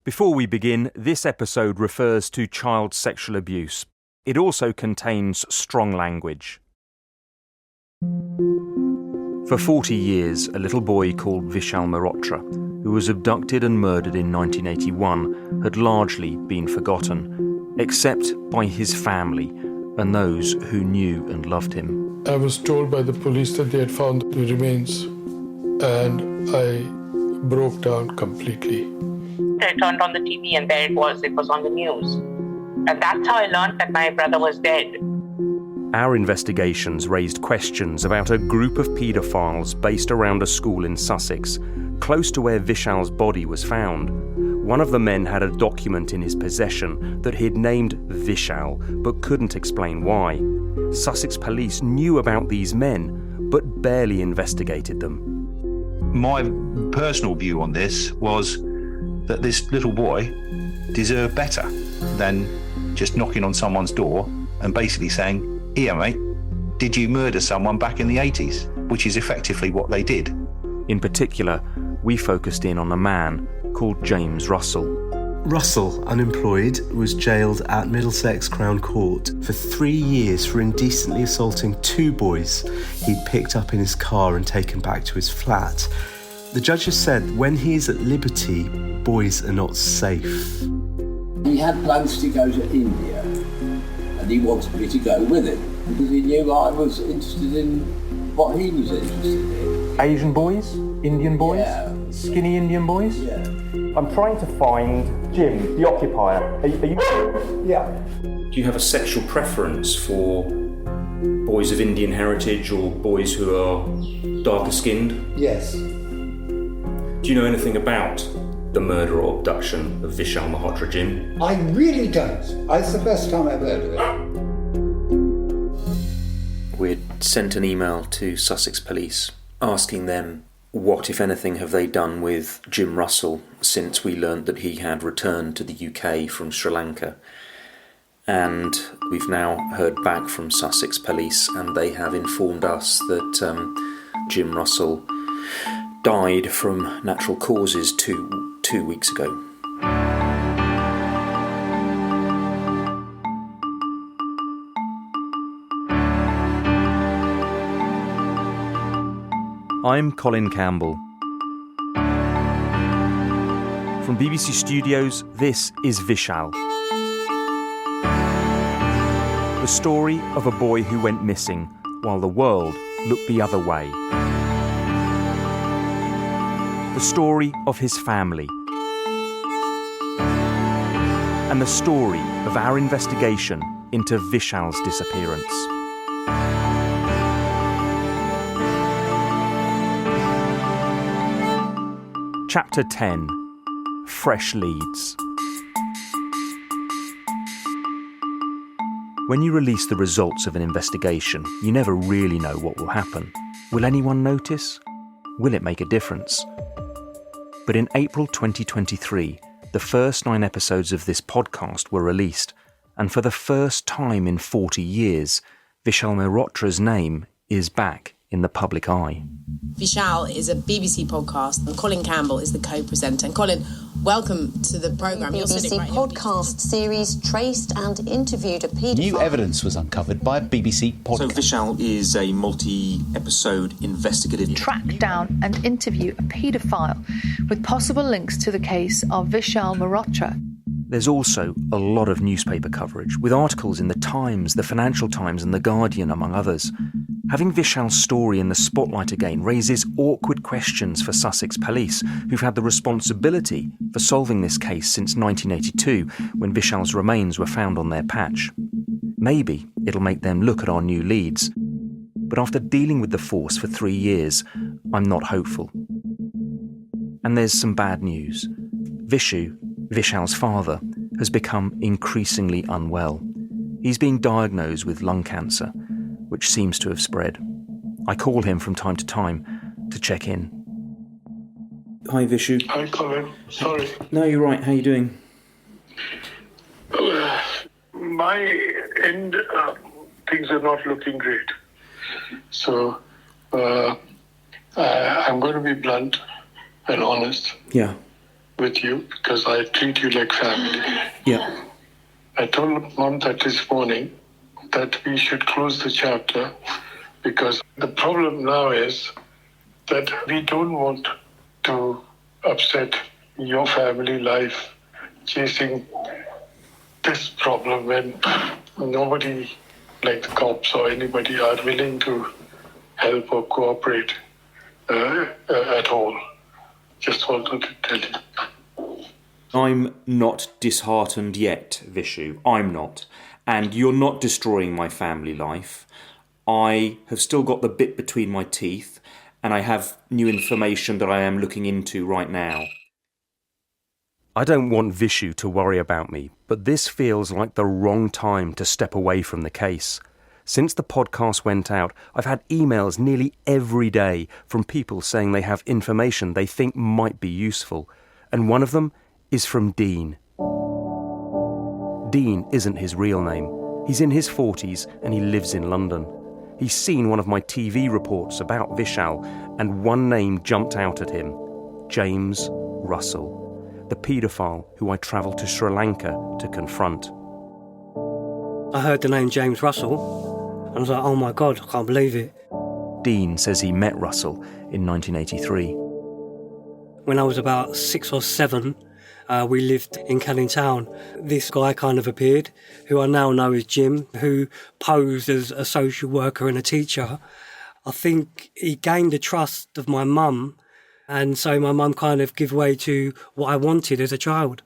Before we begin, this episode refers to child sexual abuse. It also contains strong language. For 40 years, a little boy called Vishal Mehrotra, who was abducted and murdered in 1981, had largely been forgotten, except by his family and those who knew and loved him. I was told by the police that they had found the remains, and I broke down completely. I turned on the TV and there it was on the news. And that's how I learned that my brother was dead. Our investigations raised questions about a group of paedophiles based around a school in Sussex, close to where Vishal's body was found. One of the men had a document in his possession that he'd named Vishal, but couldn't explain why. Sussex police knew about these men, but barely investigated them. My personal view on this was that this little boy deserved better than just knocking on someone's door and basically saying, "Here, mate, did you murder someone back in the 80s?" Which is effectively what they did. In particular, we focused in on a man called James Russell. Russell, unemployed, was jailed at Middlesex Crown Court for 3 years for indecently assaulting 2 boys he'd picked up in his car and taken back to his flat. The judge has said when he is at liberty, boys are not safe. He had plans to go to India, and he wanted me to go with him because he knew I was interested in what he was interested in. Asian boys? Indian boys? Yeah. Skinny Indian boys? Yeah. I'm trying to find Jim, the occupier. Are you? Yeah. Do you have a sexual preference for boys of Indian heritage or boys who are darker skinned? Yes. Do you know anything about the murder or abduction of Vishal Mehrotra, Jim? I really don't. It's the first time I've heard of it. We'd sent an email to Sussex Police asking them what, if anything, have they done with Jim Russell since we learnt that he had returned to the UK from Sri Lanka. And we've now heard back from Sussex Police, and they have informed us that Jim Russell died from natural causes two weeks ago. I'm Colin Campbell. From BBC Studios, this is Vishal. The story of a boy who went missing while the world looked the other way. The story of his family. And the story of our investigation into Vishal's disappearance. Chapter 10. Fresh Leads. When you release the results of an investigation, you never really know what will happen. Will anyone notice? Will it make a difference? But in April 2023, the first 9 episodes of this podcast were released, and for the first time in 40 years, Vishal Mehrotra's name is back in the public eye. Vishal is a BBC podcast, and Colin Campbell is the co-presenter. And Colin, welcome to the programme. The BBC podcast series traced and interviewed a paedophile. New evidence was uncovered by a BBC podcast. So Vishal is a multi-episode investigative. Track down and interview a paedophile with possible links to the case of Vishal Mehrotra. There's also a lot of newspaper coverage, with articles in The Times, The Financial Times and The Guardian, among others. Having Vishal's story in the spotlight again raises awkward questions for Sussex Police, who've had the responsibility for solving this case since 1982, when Vishal's remains were found on their patch. Maybe it'll make them look at our new leads. But after dealing with the force for 3 years, I'm not hopeful. And there's some bad news. Vishal's father, has become increasingly unwell. He's being diagnosed with lung cancer, which seems to have spread. I call him from time to time to check in. Hi, Vishu. Hi, Colin. Sorry. No, you're right. How are you doing? My end, things are not looking great. So, I'm going to be blunt and honest. Yeah. with you because I treat you like family. Yeah. I told Mom that this morning that we should close the chapter because the problem now is that we don't want to upset your family life chasing this problem when nobody, like the cops or anybody, are willing to help or cooperate at all. Just wanted to tell you. I'm not disheartened yet, Vishu. I'm not. And you're not destroying my family life. I have still got the bit between my teeth, and I have new information that I am looking into right now. I don't want Vishu to worry about me, but this feels like the wrong time to step away from the case. Since the podcast went out, I've had emails nearly every day from people saying they have information they think might be useful. And one of them is from Dean. Dean isn't his real name. He's in his 40s and he lives in London. He's seen one of my TV reports about Vishal, and one name jumped out at him: James Russell, the paedophile who I travelled to Sri Lanka to confront. I heard the name James Russell, and I was like, oh my God, I can't believe it. Dean says he met Russell in 1983. When I was about 6 or 7, we lived in Canning Town. This guy kind of appeared, who I now know as Jim, who posed as a social worker and a teacher. I think he gained the trust of my mum, and so my mum kind of gave way to what I wanted as a child.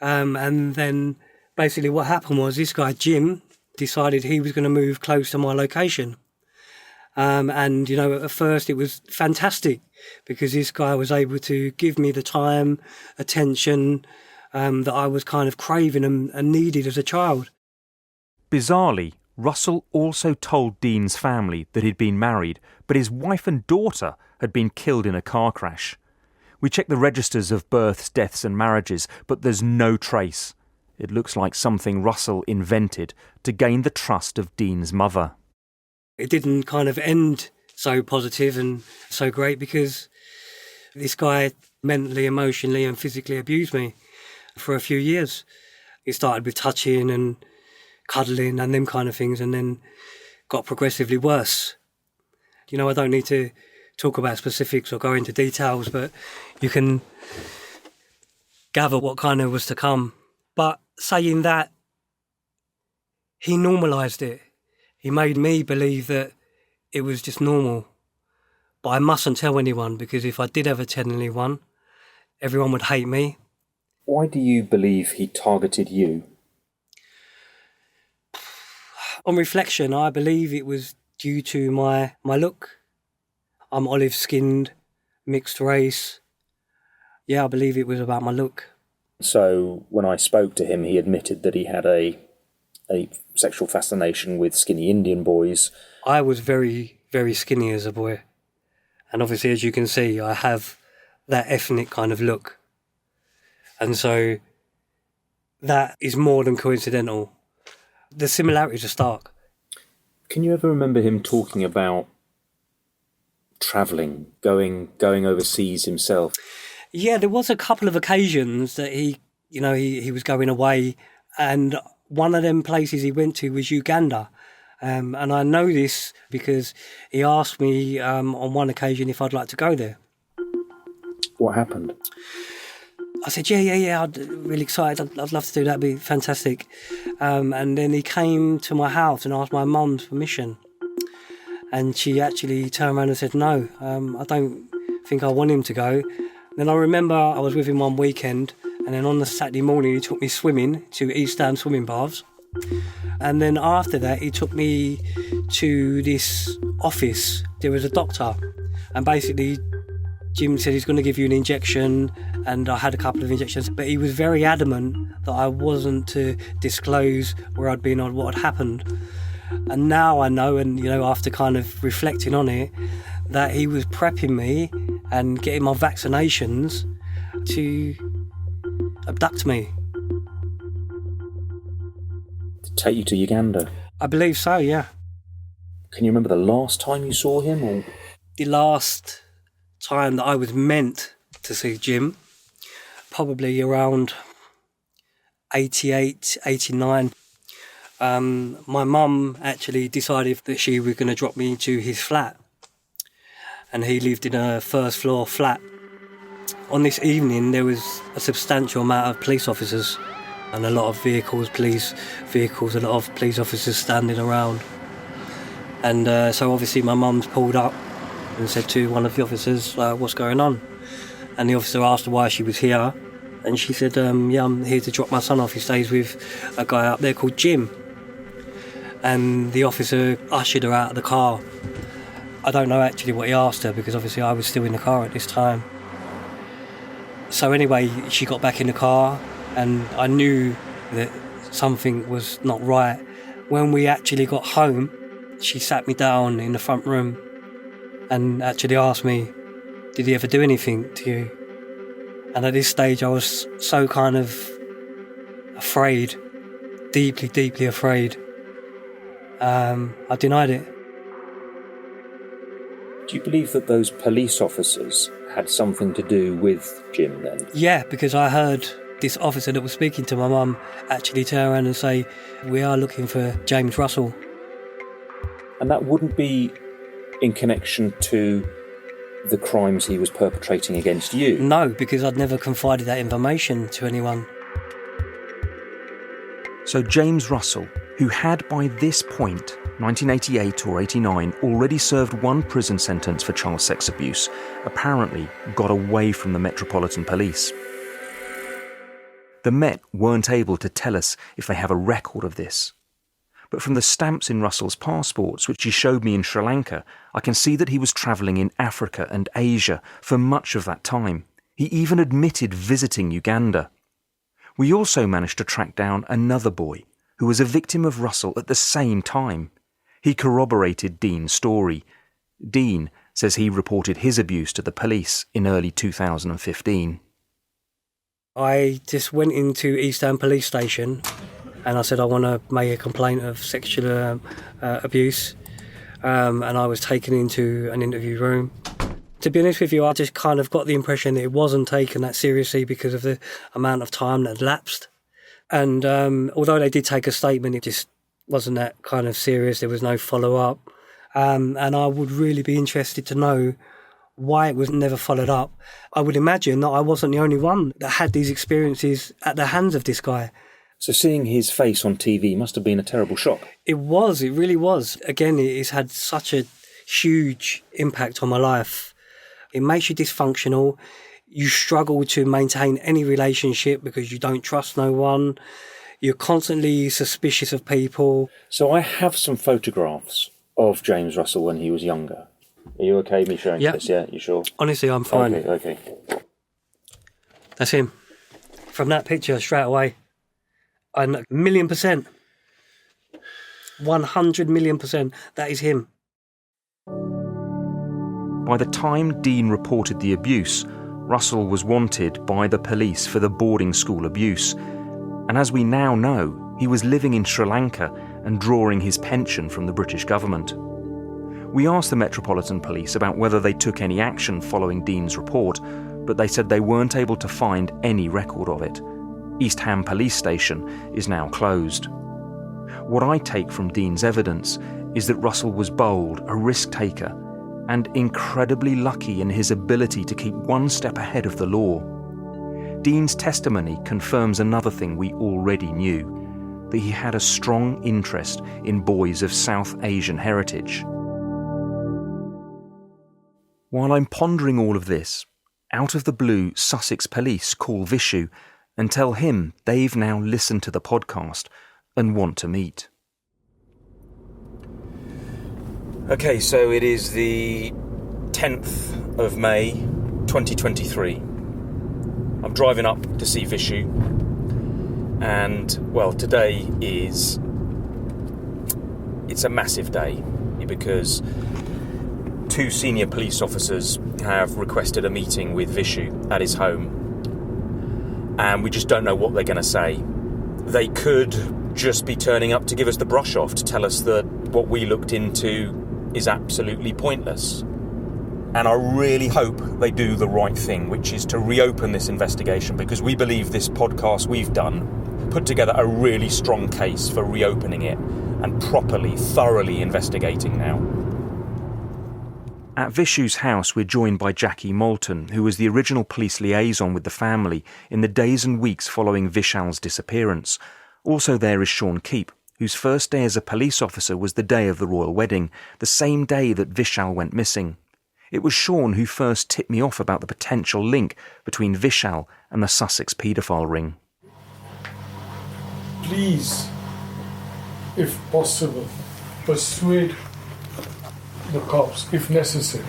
And then basically what happened was this guy, Jim, decided he was going to move close to my location. And, you know, at first it was fantastic because this guy was able to give me the time, attention that I was kind of craving and needed as a child. Bizarrely, Russell also told Dean's family that he'd been married, but his wife and daughter had been killed in a car crash. We checked the registers of births, deaths and marriages, but there's no trace. It looks like something Russell invented to gain the trust of Dean's mother. It didn't kind of end so positive and so great because this guy mentally, emotionally and physically abused me for a few years. It started with touching and cuddling and them kind of things, and then got progressively worse. You know, I don't need to talk about specifics or go into details, but you can gather what kind of was to come. But saying that, he normalised it. He made me believe that it was just normal. But I mustn't tell anyone, because if I did ever tell anyone, everyone would hate me. Why do you believe he targeted you? On reflection, I believe it was due to my look. I'm olive-skinned, mixed race. Yeah, I believe it was about my look. So when I spoke to him, he admitted that he had a sexual fascination with skinny Indian boys. I was very, very skinny as a boy. And obviously, as you can see, I have that ethnic kind of look. And so that is more than coincidental. The similarities are stark. Can you ever remember him talking about travelling, going overseas himself? Yeah, there was a couple of occasions that he was going away, and one of them places he went to was Uganda. And I know this because he asked me on one occasion if I'd like to go there. What happened? I said, yeah, I'm really excited. I'd love to do that. It'd be fantastic. And then he came to my house and asked my mum's permission. And she actually turned around and said, no, I don't think I want him to go. Then I remember I was with him one weekend, and then on the Saturday morning he took me swimming to East Down swimming baths. And then after that he took me to this office. There was a doctor, and basically Jim said he's going to give you an injection, and I had a couple of injections, but he was very adamant that I wasn't to disclose where I'd been or what had happened. And now I know, and after kind of reflecting on it, that he was prepping me and getting my vaccinations to abduct me. To take you to Uganda? I believe so, yeah. Can you remember the last time you saw him? Or? The last time that I was meant to see Jim probably around 88, 89. My mum actually decided that she was going to drop me into his flat. And he lived in a first floor flat. On this evening, there was a substantial amount of police officers and a lot of police vehicles, a lot of police officers standing around. And so obviously my mum's pulled up and said to one of the officers, what's going on? And the officer asked her why she was here. And she said, yeah, I'm here to drop my son off. He stays with a guy up there called Jim. And the officer ushered her out of the car. I don't know actually what he asked her because obviously I was still in the car at this time. So anyway, she got back in the car and I knew that something was not right. When we actually got home, she sat me down in the front room and actually asked me, did he ever do anything to you? And at this stage I was so kind of afraid, deeply, deeply afraid. I denied it. Do you believe that those police officers had something to do with Jim then? Yeah, because I heard this officer that was speaking to my mum actually turn around and say, we are looking for James Russell. And that wouldn't be in connection to the crimes he was perpetrating against you? No, because I'd never confided that information to anyone. So James Russell, who had by this point, 1988 or 89, already served one prison sentence for child sex abuse, apparently got away from the Metropolitan Police. The Met weren't able to tell us if they have a record of this. But from the stamps in Russell's passports, which he showed me in Sri Lanka, I can see that he was travelling in Africa and Asia for much of that time. He even admitted visiting Uganda. We also managed to track down another boy who was a victim of Russell at the same time. He corroborated Dean's story. Dean says he reported his abuse to the police in early 2015. I just went into East Ham Police Station and I said I want to make a complaint of sexual abuse, and I was taken into an interview room. To be honest with you, I just kind of got the impression that it wasn't taken that seriously because of the amount of time that had lapsed. And although they did take a statement, it just wasn't that kind of serious. There was no follow-up. And I would really be interested to know why it was never followed up. I would imagine that I wasn't the only one that had these experiences at the hands of this guy. So seeing his face on TV must have been a terrible shock. It was, it really was. Again, it's had such a huge impact on my life. It makes you dysfunctional. You struggle to maintain any relationship because you don't trust no one. You're constantly suspicious of people. So I have some photographs of James Russell when he was younger. Are you okay me showing this? Yeah, you sure? Honestly, I'm fine. Okay. That's him. From that picture, straight away. 1,000,000%. 100,000,000%. That is him. By the time Dean reported the abuse, Russell was wanted by the police for the boarding school abuse. And as we now know, he was living in Sri Lanka and drawing his pension from the British government. We asked the Metropolitan Police about whether they took any action following Dean's report, but they said they weren't able to find any record of it. East Ham Police Station is now closed. What I take from Dean's evidence is that Russell was bold, a risk-taker, and incredibly lucky in his ability to keep one step ahead of the law. Dean's testimony confirms another thing we already knew, that he had a strong interest in boys of South Asian heritage. While I'm pondering all of this, out of the blue, Sussex Police call Vishu and tell him they've now listened to the podcast and want to meet. Okay, so it is the 10th of May 2023. I'm driving up to see Vishu, and well, today it's a massive day because two senior police officers have requested a meeting with Vishu at his home, and we just don't know what they're going to say. They could just be turning up to give us the brush off, to tell us that what we looked into is absolutely pointless. And I really hope they do the right thing, which is to reopen this investigation, because we believe this podcast we've done put together a really strong case for reopening it and properly, thoroughly investigating now. At Vishu's house, we're joined by Jackie Moulton, who was the original police liaison with the family in the days and weeks following Vishal's disappearance. Also there is Sean Keep, whose first day as a police officer was the day of the royal wedding, the same day that Vishal went missing. It was Sean who first tipped me off about the potential link between Vishal and the Sussex paedophile ring. Please, if possible, persuade the cops, if necessary,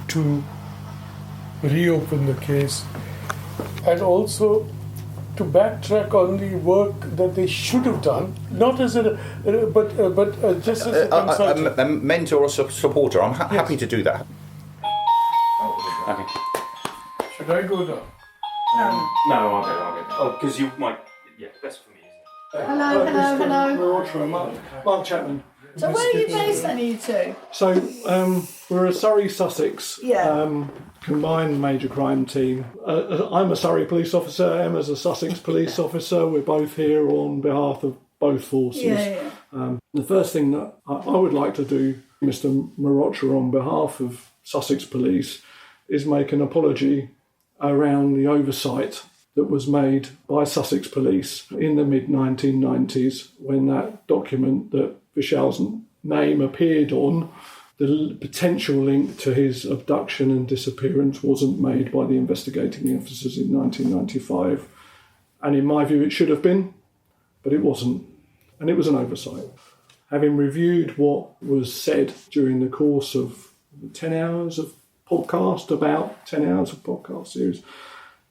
to reopen the case, and also to backtrack on the work that they should have done, not as a, but just as a consultant. A mentor or supporter. I'm happy to do that. Okay. Should I go down? No, I'll go. Oh, because you might... Yeah, best for me, isn't it? Hello. Mehrotra, Mark Chapman. So where are you based then, you two? So we're a Surrey Sussex combined major crime team. I'm a Surrey police officer, Emma's a Sussex police officer. We're both here on behalf of both forces. The first thing that I would like to do, Mr. Mehrotra, on behalf of Sussex Police, is make an apology around the oversight that was made by Sussex Police in the mid-1990s when that document that Vishal's name appeared on, the potential link to his abduction and disappearance wasn't made by the investigating officers in 1995. And in my view, it should have been, but it wasn't. And it was an oversight. Having reviewed what was said during the course of 10 hours of podcast, about 10 hours of podcast series,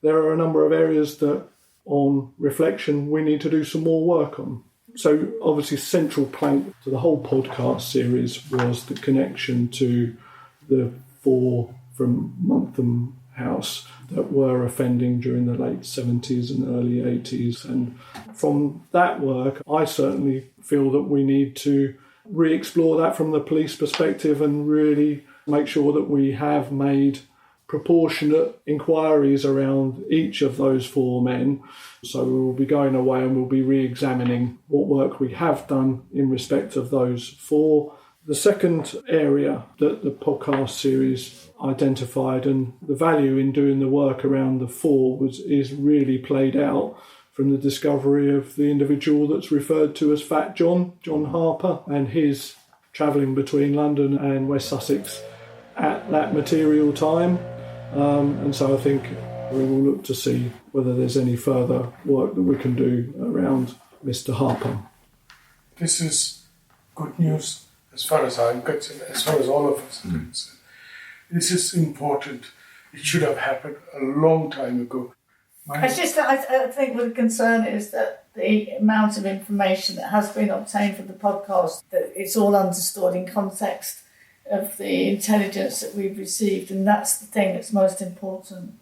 there are a number of areas that, on reflection, we need to do some more work on. So obviously central plank to the whole podcast series was the connection to the 4 from Muntham House that were offending during the late 70s and early 80s. And from that work, I certainly feel that we need to re-explore that from the police perspective and really make sure that we have made proportionate inquiries around each of those 4 men. So we will be going away and we'll be re-examining what work we have done in respect of those 4. The second area that the podcast series identified, and the value in doing the work around the 4 is really played out from the discovery of the individual that's referred to as Fat John Harper, and his travelling between London and West Sussex at that material time. And so I think we will look to see whether there's any further work that we can do around Mr. Harper. This is good news as far as I'm concerned, as far as all of us are concerned. This is important. It should have happened a long time ago. I think the concern is that the amount of information that has been obtained from the podcast, that it's all understood in context of the intelligence that we've received, and that's the thing that's most important,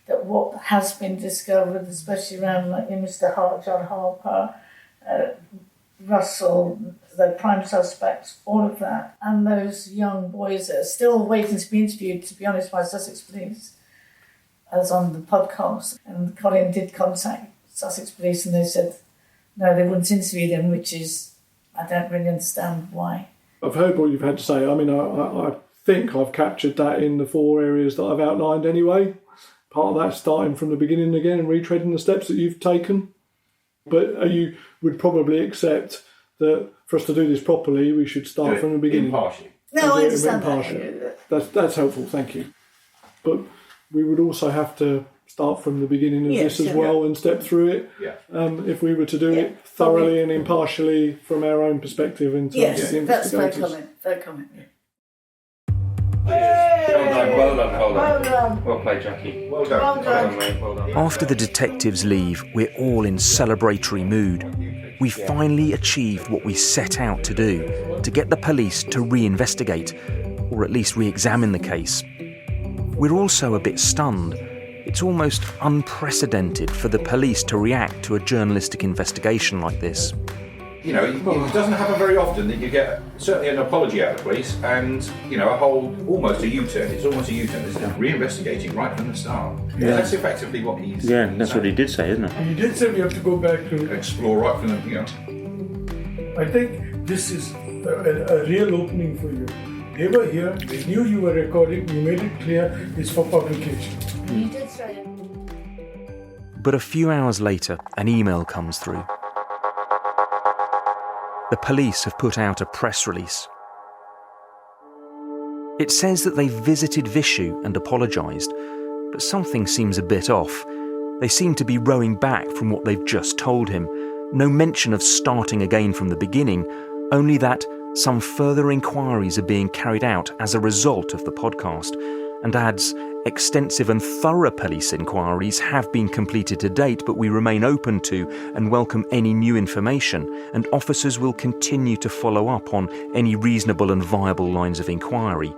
that what has been discovered, especially around like Mr. John Harper, Russell, the prime suspects, all of that, and those young boys that are still waiting to be interviewed, to be honest, by Sussex Police, as on the podcast. And Colin did contact Sussex Police and they said no, they wouldn't interview them, which is, I don't really understand why. I've heard what you've had to say. I mean, I think I've captured that in the 4 areas that I've outlined anyway. Part of that starting from the beginning again and retreading the steps that you've taken. But you would probably accept that for us to do this properly, we should start from the beginning. Impartially. No, I understand that. That's helpful, thank you. But we would also have to start from the beginning of this as well and step through it. If we were to do it thoroughly and impartially from our own perspective in terms of the investigators. Fair comment. Well done. Well played, Jackie. Well done, mate. Well done. After the detectives leave, we're all in celebratory mood. We finally achieved what we set out to do, to get the police to re-investigate, or at least re-examine the case. We're also a bit stunned. It's almost unprecedented for the police to react to a journalistic investigation like this. You know, it doesn't happen very often that you get certainly an apology out of the police and, you know, almost a U-turn. It's almost a U-turn, isn't it? Re-investigating right from the start. Yeah. That's effectively what he's... Yeah, that's what he did say, isn't it? He did say we have to go back to... Explore right from the, you know... I think this is a real opening for you. They were here, they knew you were recording, you made it clear it's for publication. You did say it. But a few hours later, an email comes through. The police have put out a press release. It says that they visited Vishu and apologised, but something seems a bit off. They seem to be rowing back from what they've just told him. No mention of starting again from the beginning, only that some further inquiries are being carried out as a result of the podcast, and adds, extensive and thorough police inquiries have been completed to date, but we remain open to and welcome any new information, and officers will continue to follow up on any reasonable and viable lines of inquiry.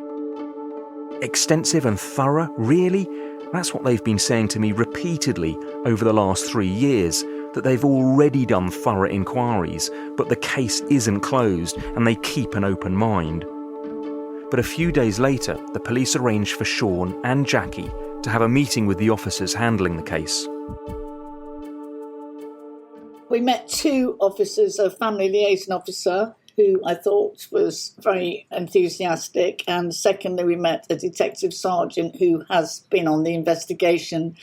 Extensive and thorough? Really? That's what they've been saying to me repeatedly over the last 3 years, that they've already done thorough inquiries, but the case isn't closed and they keep an open mind. But a few days later, the police arranged for Sean and Jackie to have a meeting with the officers handling the case. We met 2 officers, a family liaison officer, who I thought was very enthusiastic, and secondly we met a detective sergeant who has been on the investigation.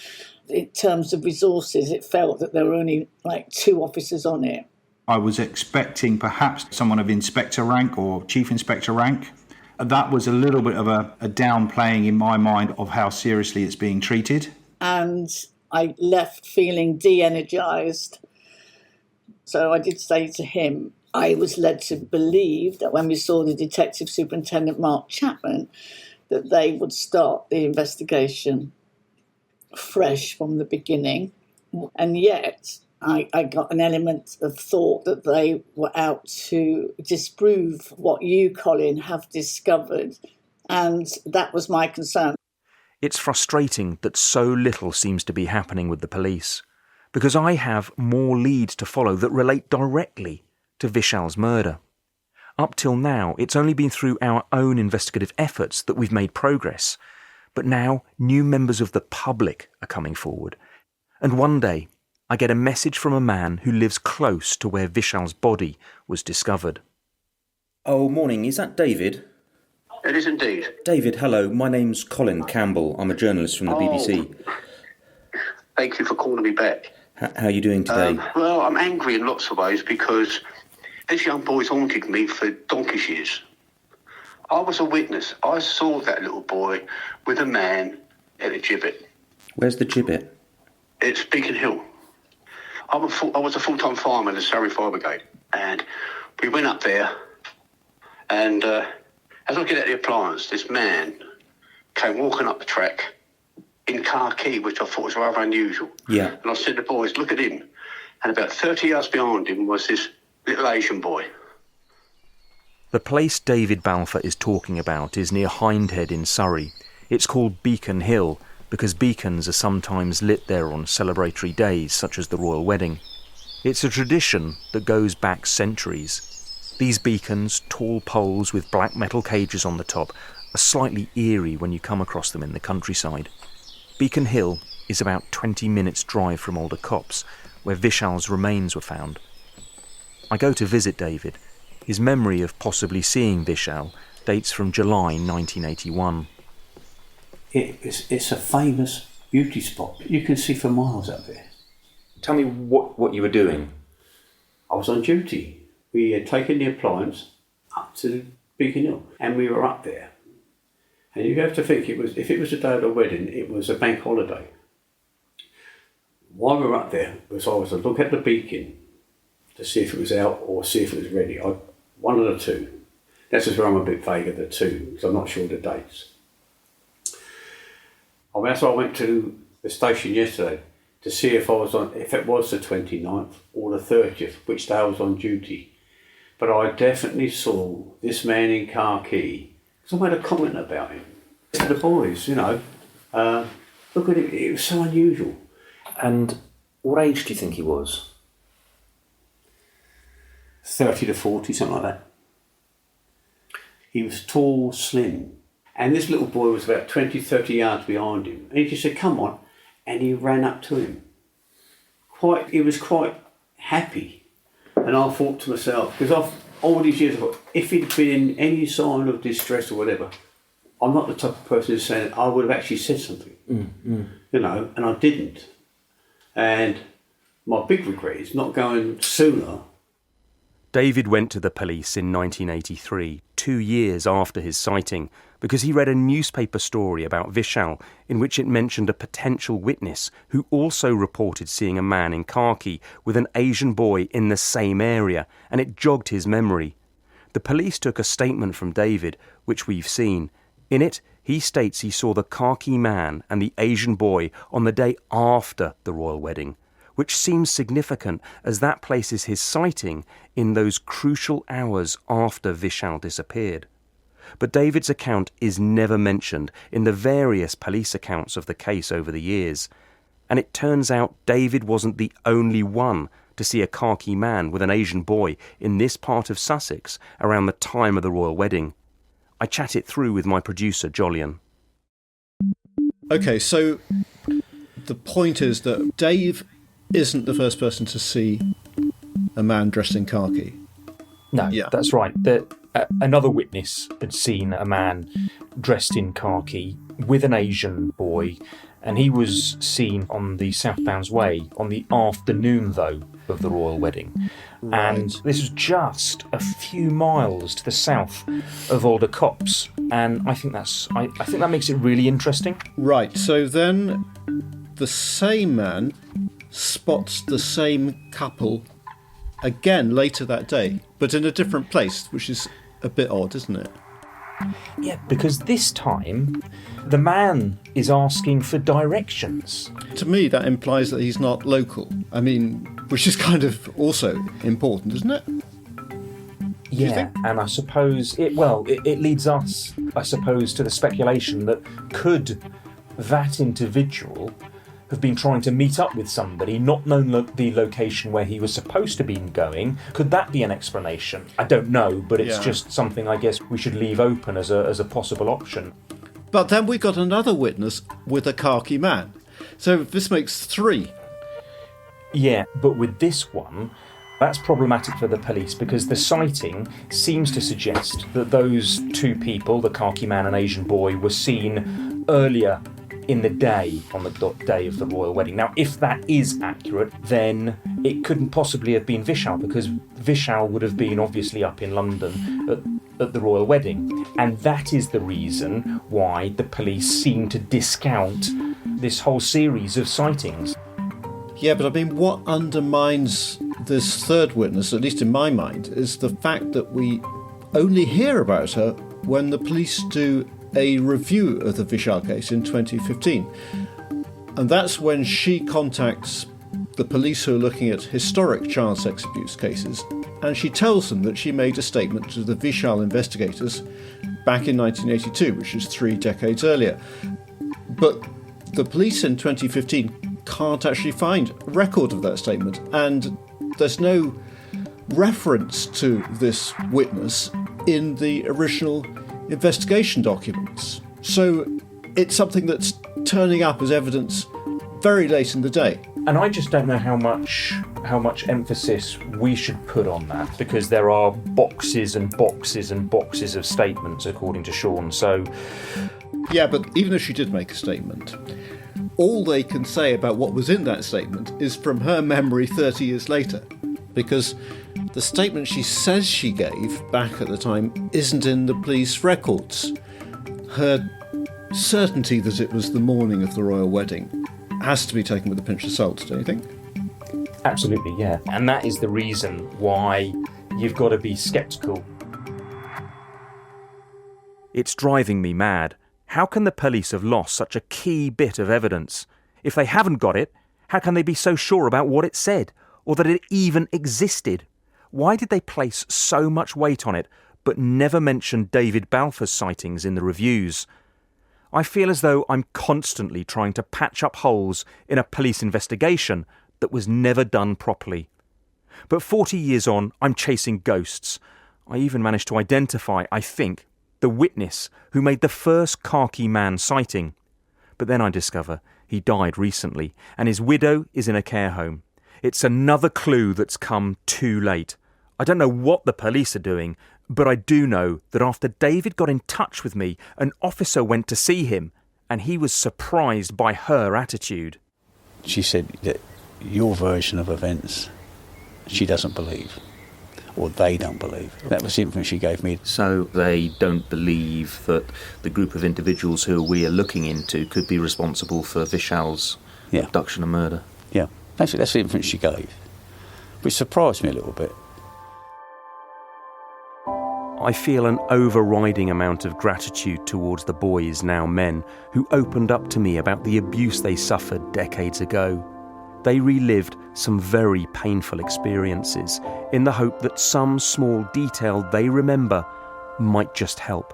In terms of resources, it felt that there were only 2 officers on it. I was expecting perhaps someone of inspector rank or chief inspector rank. That was a little bit of a downplaying in my mind of how seriously it's being treated. And I left feeling de-energised. So I did say to him, I was led to believe that when we saw the Detective Superintendent Mark Chapman, that they would start the investigation fresh from the beginning. And yet I got an element of thought that they were out to disprove what you, Colin, have discovered. And that was my concern. It's frustrating that so little seems to be happening with the police, because I have more leads to follow that relate directly to Vishal's murder. Up till now, it's only been through our own investigative efforts that we've made progress. But now, new members of the public are coming forward. And one day, I get a message from a man who lives close to where Vishal's body was discovered. Oh, morning. Is that David? It is indeed. David, hello. My name's Colin Campbell. I'm a journalist from the BBC. Thank you for calling me back. How are you doing today? Well, I'm angry in lots of ways because this young boy's haunted me for donkey's years. I was a witness. I saw that little boy with a man at a gibbet. Where's the gibbet? It's Beacon Hill. I was a full-time fireman in the Surrey Fire Brigade, and we went up there, and as I was getting out the appliance, this man came walking up the track in khaki, which I thought was rather unusual. Yeah. And I said to the boys, look at him. And about 30 yards behind him was this little Asian boy. The place David Balfour is talking about is near Hindhead in Surrey. It's called Beacon Hill because beacons are sometimes lit there on celebratory days such as the royal wedding. It's a tradition that goes back centuries. These beacons, tall poles with black metal cages on the top, are slightly eerie when you come across them in the countryside. Beacon Hill is about 20 minutes' drive from Alder Copse, where Vishal's remains were found. I go to visit David. His memory of possibly seeing Vishal dates from July 1981. It's a famous beauty spot. You can see for miles up there. Tell me what you were doing. I was on duty. We had taken the appliance up to Beacon Hill, and we were up there. And you have to think, if it was a day of the wedding, it was a bank holiday. While we were up there, I was to look at the beacon to see if it was out or see if it was ready. One of the two. That's just where I'm a bit vague of the two, because I'm not sure the dates. That's why I went to the station yesterday to see if it was the 29th or the 30th, which day I was on duty. But I definitely saw this man in khaki. Someone made a comment about him. To the boys, look at it, it was so unusual. And what age do you think he was? 30 to 40, something like that. He was tall, slim. And this little boy was about 20, 30 yards behind him. And he just said, come on. And he ran up to him. He was quite happy. And I thought to myself, because all these years, I thought, if he'd been in any sign of distress or whatever, I'm not the type of person who's saying I would have actually said something, you know, and I didn't. And my big regret is not going sooner. David went to the police in 1983, 2 years after his sighting, because he read a newspaper story about Vishal in which it mentioned a potential witness who also reported seeing a man in khaki with an Asian boy in the same area, and it jogged his memory. The police took a statement from David, which we've seen. In it, he states he saw the khaki man and the Asian boy on the day after the royal wedding, which seems significant as that places his sighting in those crucial hours after Vishal disappeared. But David's account is never mentioned in the various police accounts of the case over the years, and it turns out David wasn't the only one to see a khaki man with an Asian boy in this part of Sussex around the time of the royal wedding. I chat it through with my producer, Jolyon. Okay, so the point is that Dave isn't the first person to see a man dressed in khaki. No, that's right. Another witness had seen a man dressed in khaki with an Asian boy, and he was seen on the Southbounds Way on the afternoon, though, of the royal wedding. Right. And this was just a few miles to the south of Alder Copse, and I think that makes it really interesting. Right, so then the same man spots the same couple again later that day, but in a different place, which is a bit odd, isn't it? Yeah, because this time the man is asking for directions. To me, that implies that he's not local. I mean, which is kind of also important, isn't it? Yeah, and I suppose it leads us, I suppose, to the speculation that could that individual have been trying to meet up with somebody, not known the location where he was supposed to be going. Could that be an explanation? I don't know, but it's just something I guess we should leave open as a possible option. But then we got another witness with a khaki man. So this makes 3. Yeah, but with this one, that's problematic for the police because the sighting seems to suggest that those 2 people, the khaki man and Asian boy, were seen earlier in the day, on the day of the royal wedding. Now, if that is accurate, then it couldn't possibly have been Vishal, because Vishal would have been obviously up in London at the royal wedding. And that is the reason why the police seem to discount this whole series of sightings. Yeah, but I mean, what undermines this third witness, at least in my mind, is the fact that we only hear about her when the police do a review of the Vishal case in 2015. And that's when she contacts the police who are looking at historic child sex abuse cases, and she tells them that she made a statement to the Vishal investigators back in 1982, which is 3 decades earlier. But the police in 2015 can't actually find a record of that statement, and there's no reference to this witness in the original investigation documents. So it's something that's turning up as evidence very late in the day. And I just don't know how much emphasis we should put on that, because there are boxes and boxes and boxes of statements, according to Sean. So yeah, but even if she did make a statement, all they can say about what was in that statement is from her memory 30 years later, because the statement she says she gave back at the time isn't in the police records. Her certainty that it was the morning of the royal wedding has to be taken with a pinch of salt, don't you think? Absolutely, yeah. And that is the reason why you've got to be sceptical. It's driving me mad. How can the police have lost such a key bit of evidence? If they haven't got it, how can they be so sure about what it said, or that it even existed? Why did they place so much weight on it, but never mention David Balfour's sightings in the reviews? I feel as though I'm constantly trying to patch up holes in a police investigation that was never done properly. But 40 years on, I'm chasing ghosts. I even managed to identify, I think, the witness who made the first khaki man sighting. But then I discover he died recently, and his widow is in a care home. It's another clue that's come too late. I don't know what the police are doing, but I do know that after David got in touch with me, an officer went to see him, and he was surprised by her attitude. She said that your version of events, she doesn't believe, or they don't believe. That was the information she gave me. So they don't believe that the group of individuals who we are looking into could be responsible for Vishal's abduction and murder? Yeah, basically that's the information she gave, which surprised me a little bit. I feel an overriding amount of gratitude towards the boys, now men, who opened up to me about the abuse they suffered decades ago. They relived some very painful experiences in the hope that some small detail they remember might just help.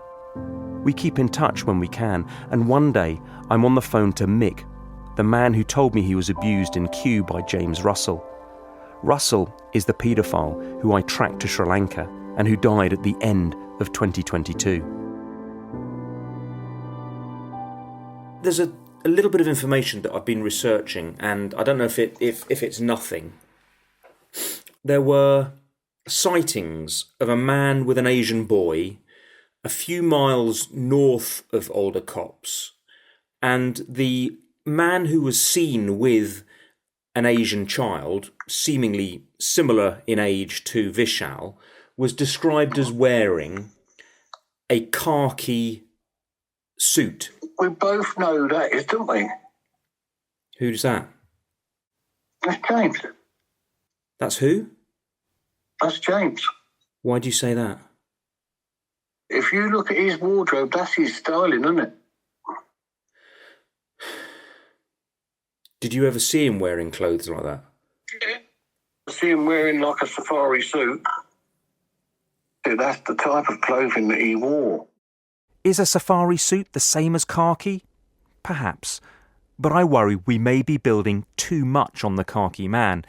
We keep in touch when we can, and one day I'm on the phone to Mick, the man who told me he was abused in Kew by James Russell. Russell is the paedophile who I tracked to Sri Lanka and who died at the end of 2022. There's a little bit of information that I've been researching, and I don't know if it's nothing. There were sightings of a man with an Asian boy a few miles north of Alder Copse, and the man who was seen with an Asian child, seemingly similar in age to Vishal, was described as wearing a khaki suit. We both know that is, don't we? Who's that? That's James. That's who? That's James. Why do you say that? If you look at his wardrobe, that's his styling, isn't it? Did you ever see him wearing clothes like that? Yeah. I see him wearing like a safari suit. That's the type of clothing that he wore. Is a safari suit the same as khaki? Perhaps. But I worry we may be building too much on the khaki man.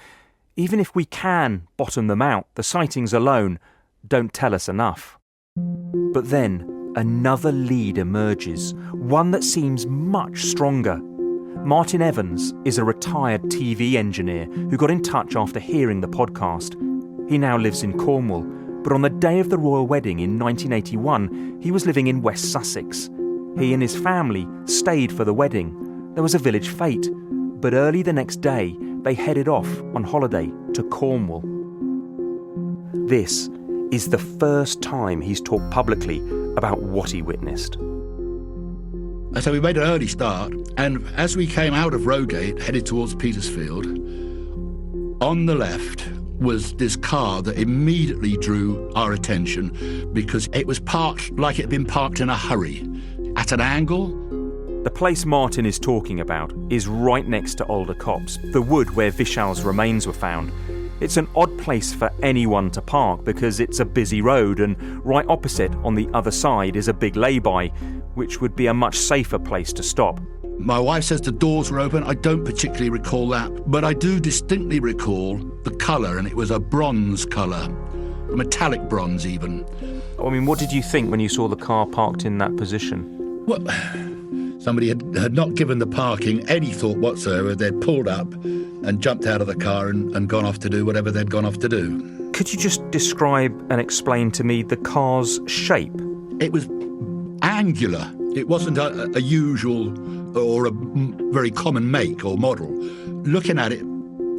Even if we can bottom them out, the sightings alone don't tell us enough. But then another lead emerges, one that seems much stronger. Martin Evans is a retired TV engineer who got in touch after hearing the podcast. He now lives in Cornwall, but on the day of the royal wedding in 1981, he was living in West Sussex. He and his family stayed for the wedding. There was a village fete, but early the next day, they headed off on holiday to Cornwall. This is the first time he's talked publicly about what he witnessed. So we made an early start, and as we came out of Rowgate, headed towards Petersfield, on the left was this car that immediately drew our attention because it was parked like it had been parked in a hurry, at an angle. The place Martin is talking about is right next to Alder Copse, the wood where Vishal's remains were found. It's an odd place for anyone to park because it's a busy road, and right opposite on the other side is a big lay-by, which would be a much safer place to stop. My wife says the doors were open. I don't particularly recall that, but I do distinctly recall the colour, and it was a bronze colour, a metallic bronze even. I mean, what did you think when you saw the car parked in that position? Well, somebody had not given the parking any thought whatsoever. They'd pulled up and jumped out of the car and gone off to do whatever they'd gone off to do. Could you just describe and explain to me the car's shape? It was angular. It wasn't a usual or a very common make or model. Looking at it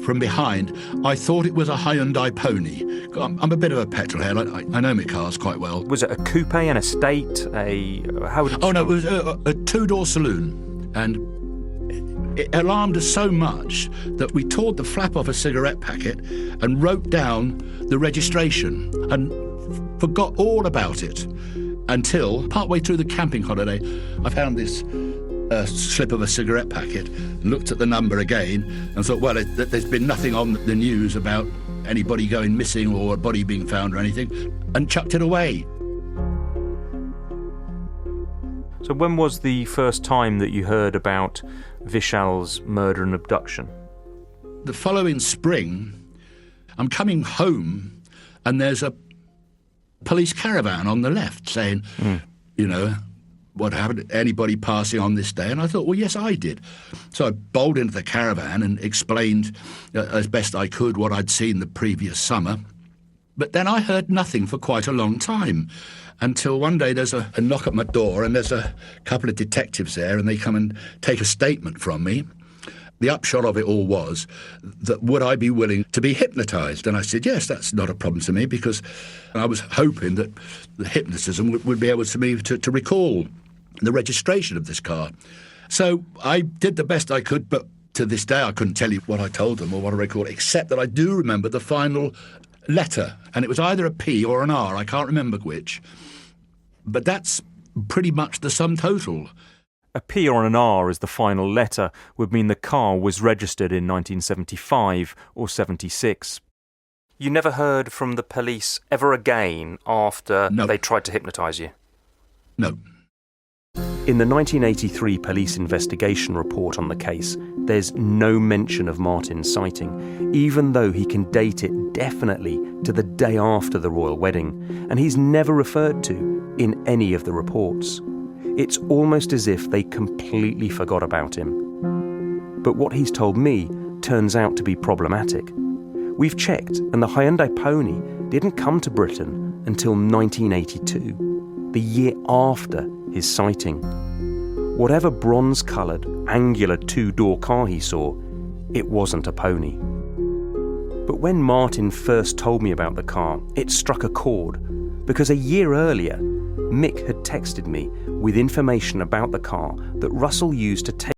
from behind, I thought it was a Hyundai Pony. I'm a bit of a petrolhead. I know my cars quite well. Was it a coupe, an estate, how would you... Oh, no, it was a two-door saloon. And it alarmed us so much that we tore the flap off a cigarette packet and wrote down the registration and forgot all about it until partway through the camping holiday, I found this slip of a cigarette packet, looked at the number again and thought, well, there's been nothing on the news about anybody going missing or a body being found or anything, and chucked it away. So when was the first time that you heard about Vishal's murder and abduction? The following spring, I'm coming home and there's a police caravan on the left saying, you know, what happened? Anybody passing on this day? And I thought, well, yes, I did. So I bowled into the caravan and explained as best I could what I'd seen the previous summer. But then I heard nothing for quite a long time, until one day there's a knock at my door and there's a couple of detectives there and they come and take a statement from me. The upshot of it all was that would I be willing to be hypnotised? And I said, yes, that's not a problem to me, because I was hoping that the hypnotism would be able to recall the registration of this car. So I did the best I could, but to this day I couldn't tell you what I told them or what I recalled, except that I do remember the final letter, and it was either a P or an R, I can't remember which. But that's pretty much the sum total. A P or an R as the final letter would mean the car was registered in 1975 or 76. You never heard from the police ever again after they tried to hypnotise you? No. In the 1983 police investigation report on the case, there's no mention of Martin's sighting, even though he can date it definitely to the day after the royal wedding, and he's never referred to in any of the reports. It's almost as if they completely forgot about him. But what he's told me turns out to be problematic. We've checked, and the Hyundai Pony didn't come to Britain until 1982, the year after his sighting. Whatever bronze-coloured, angular two-door car he saw, it wasn't a pony. But when Martin first told me about the car, it struck a chord, because a year earlier, Mick had texted me with information about the car that Russell used to take